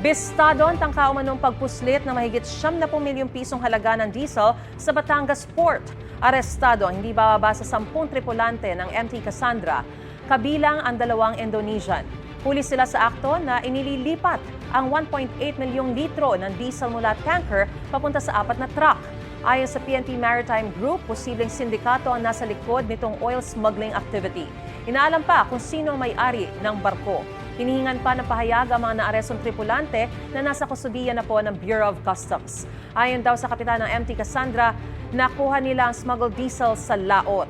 Bistado ang tangka umanong pagpuslit na mahigit 70 milyong pisong halaga ng diesel sa Batangas Port. Arestado ang hindi bababa sa 10 tripulante ng MT Cassandra, kabilang ang 2 Indonesian. Huli sila sa akto na inililipat ang 1.8 milyong litro ng diesel mula tanker papunta sa 4 na truck. Ayon sa PNP Maritime Group, posibleng sindikato ang nasa likod nitong oil smuggling activity. Inaalam pa kung sino ang may-ari ng barko. Hinihingan pa ng pahayag ang mga naarestong tripulante na nasa kustudiya na po ng Bureau of Customs. Ayon daw sa kapitan ng MT Cassandra, nakuha nila ang smuggled diesel sa laot.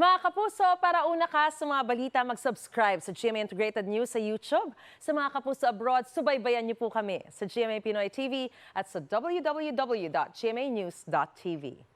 Mga kapuso, para una ka sa mga balita, mag-subscribe sa GMA Integrated News sa YouTube. Sa mga kapuso abroad, subaybayan niyo po kami sa GMA Pinoy TV at sa www.gmanews.tv.